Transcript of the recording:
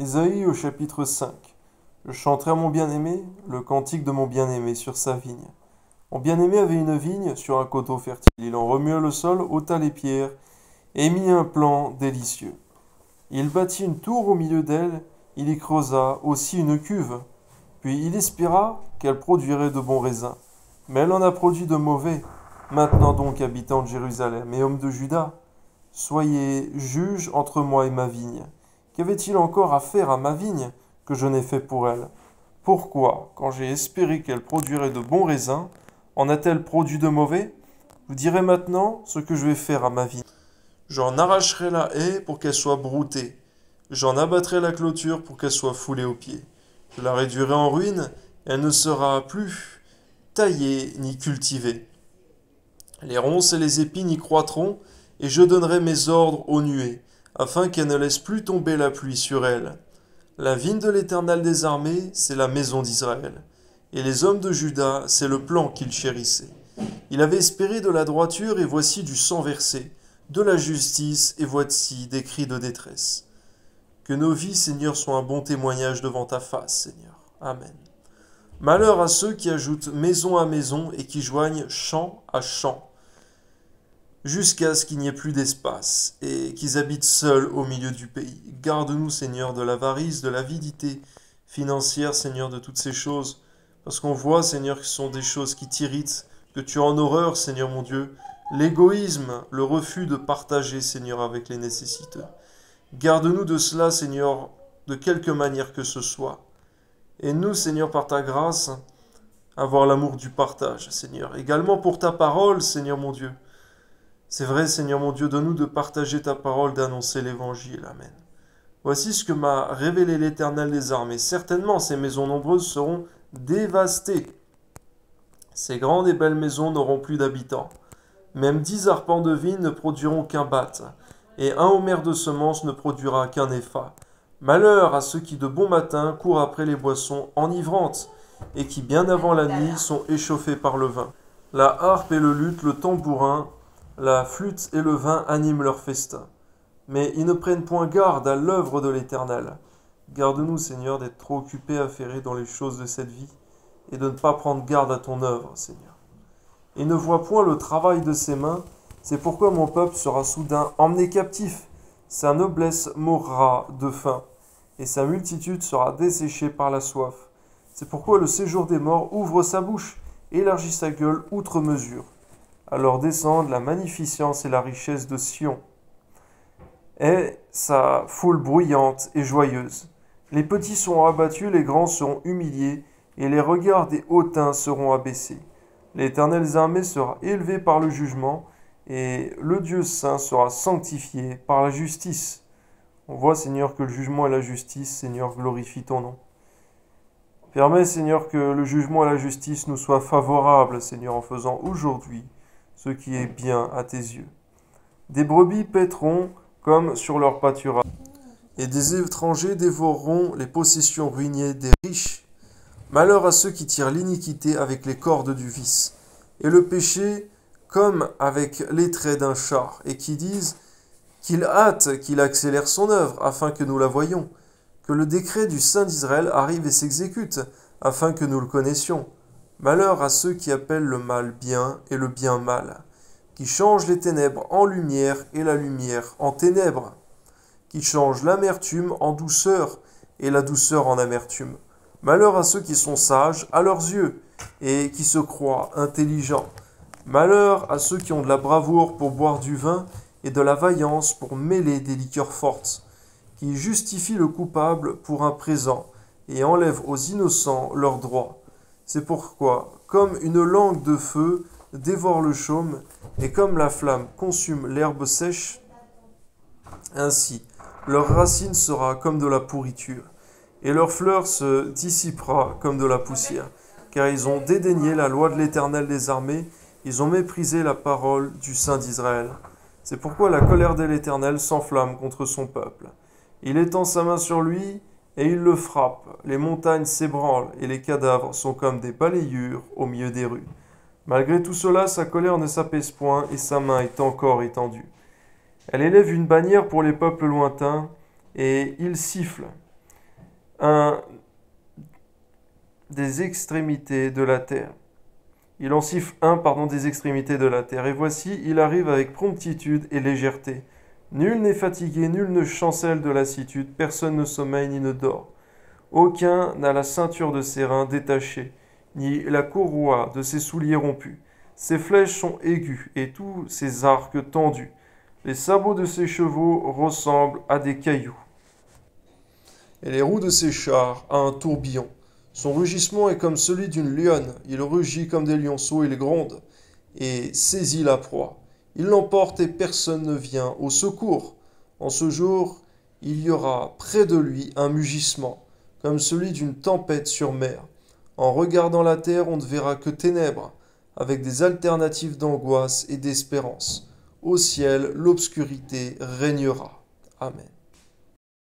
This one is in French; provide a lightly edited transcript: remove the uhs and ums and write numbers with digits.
Ésaïe au chapitre 5. Je chanterai à mon bien-aimé le cantique de mon bien-aimé sur sa vigne. Mon bien-aimé avait une vigne sur un coteau fertile. Il en remua le sol, ôta les pierres et mit un plan délicieux. Il bâtit une tour au milieu d'elle, il y creusa aussi une cuve. Puis il espéra qu'elle produirait de bons raisins. Mais elle en a produit de mauvais. Maintenant donc, habitants de Jérusalem et hommes de Juda, soyez juges entre moi et ma vigne. Qu'avait-il encore à faire à ma vigne que je n'ai fait pour elle? Pourquoi, quand j'ai espéré qu'elle produirait de bons raisins, en a-t-elle produit de mauvais? Vous direz maintenant ce que je vais faire à ma vigne. J'en arracherai la haie pour qu'elle soit broutée. J'en abattrai la clôture pour qu'elle soit foulée aux pieds. Je la réduirai en ruine, elle ne sera plus taillée ni cultivée. Les ronces et les épines y croîtront, et je donnerai mes ordres aux nuées, afin qu'elles ne laissent plus tomber la pluie sur elles. La vigne de l'Éternel des armées, c'est la maison d'Israël. Et les hommes de Juda, c'est le plan qu'il chérissait. Il avait espéré de la droiture, et voici du sang versé, de la justice, et voici des cris de détresse. Que nos vies, Seigneur, soient un bon témoignage devant ta face, Seigneur. Amen. Malheur à ceux qui ajoutent maison à maison et qui joignent champ à champ, jusqu'à ce qu'il n'y ait plus d'espace et qu'ils habitent seuls au milieu du pays. Garde-nous, Seigneur, de l'avarice, de l'avidité financière, Seigneur, de toutes ces choses, parce qu'on voit, Seigneur, que ce sont des choses qui t'irritent, que tu as en horreur, Seigneur mon Dieu, l'égoïsme, le refus de partager, Seigneur, avec les nécessiteux. Garde-nous de cela, Seigneur, de quelque manière que ce soit. Et nous, Seigneur, par ta grâce, avoir l'amour du partage, Seigneur. Également pour ta parole, Seigneur mon Dieu. C'est vrai, Seigneur mon Dieu, donne-nous de partager ta parole, d'annoncer l'évangile. Amen. Voici ce que m'a révélé l'Éternel des armées. Certainement, ces maisons nombreuses seront dévastées. Ces grandes et belles maisons n'auront plus d'habitants. Même 10 arpents de vigne ne produiront qu'un batte, et un homère de semences ne produira qu'un épha. Malheur à ceux qui de bon matin courent après les boissons enivrantes, et qui bien avant la nuit sont échauffés par le vin. La harpe et le luth, le tambourin, la flûte et le vin animent leur festin. Mais ils ne prennent point garde à l'œuvre de l'Éternel. Garde-nous, Seigneur, d'être trop occupés à ferrer dans les choses de cette vie, et de ne pas prendre garde à ton œuvre, Seigneur. Et ne voit point le travail de ses mains, c'est pourquoi mon peuple sera soudain emmené captif. Sa noblesse mourra de faim, et sa multitude sera desséchée par la soif. C'est pourquoi le séjour des morts ouvre sa bouche, élargit sa gueule outre mesure. Alors descendent la magnificence et la richesse de Sion, et sa foule bruyante et joyeuse. Les petits seront abattus, les grands seront humiliés, et les regards des hautains seront abaissés. L'Éternel des armées sera élevé par le jugement, et le Dieu saint sera sanctifié par la justice. On voit, Seigneur, que le jugement et la justice, Seigneur, glorifie ton nom. Permets, Seigneur, que le jugement et la justice nous soient favorables, Seigneur, en faisant aujourd'hui ce qui est bien à tes yeux. Des brebis paîtront comme sur leur pâturage, et des étrangers dévoreront les possessions ruinées des riches. Malheur à ceux qui tirent l'iniquité avec les cordes du vice, et le péché comme avec les traits d'un char, et qui disent qu'il hâte, qu'il accélère son œuvre, afin que nous la voyions, que le décret du Saint d'Israël arrive et s'exécute, afin que nous le connaissions. Malheur à ceux qui appellent le mal bien et le bien mal, qui changent les ténèbres en lumière et la lumière en ténèbres, qui changent l'amertume en douceur et la douceur en amertume. Malheur à ceux qui sont sages à leurs yeux et qui se croient intelligents. Malheur à ceux qui ont de la bravoure pour boire du vin et de la vaillance pour mêler des liqueurs fortes, qui justifient le coupable pour un présent et enlèvent aux innocents leurs droits. C'est pourquoi, comme une langue de feu dévore le chaume et comme la flamme consume l'herbe sèche, ainsi leur racine sera comme de la pourriture, et leur fleur se dissipera comme de la poussière, car ils ont dédaigné la loi de l'Éternel des armées, ils ont méprisé la parole du Saint d'Israël. C'est pourquoi la colère de l'Éternel s'enflamme contre son peuple. Il étend sa main sur lui, et il le frappe. Les montagnes s'ébranlent, et les cadavres sont comme des balayures au milieu des rues. Malgré tout cela, sa colère ne s'apaise point, et sa main est encore étendue. Elle élève une bannière pour les peuples lointains, et il siffle. un des extrémités de la terre. Il en siffle un, des extrémités de la terre. Et voici, il arrive avec promptitude et légèreté. Nul n'est fatigué, nul ne chancelle de lassitude, personne ne sommeille ni ne dort. Aucun n'a la ceinture de ses reins détachée, ni la courroie de ses souliers rompue. Ses flèches sont aiguës et tous ses arcs tendus. Les sabots de ses chevaux ressemblent à des cailloux. Et les roues de ses chars à un tourbillon. Son rugissement est comme celui d'une lionne. Il rugit comme des lionceaux, il gronde et saisit la proie. Il l'emporte et personne ne vient au secours. En ce jour, il y aura près de lui un mugissement, comme celui d'une tempête sur mer. En regardant la terre, on ne verra que ténèbres, avec des alternatives d'angoisse et d'espérance. Au ciel, l'obscurité régnera. Amen.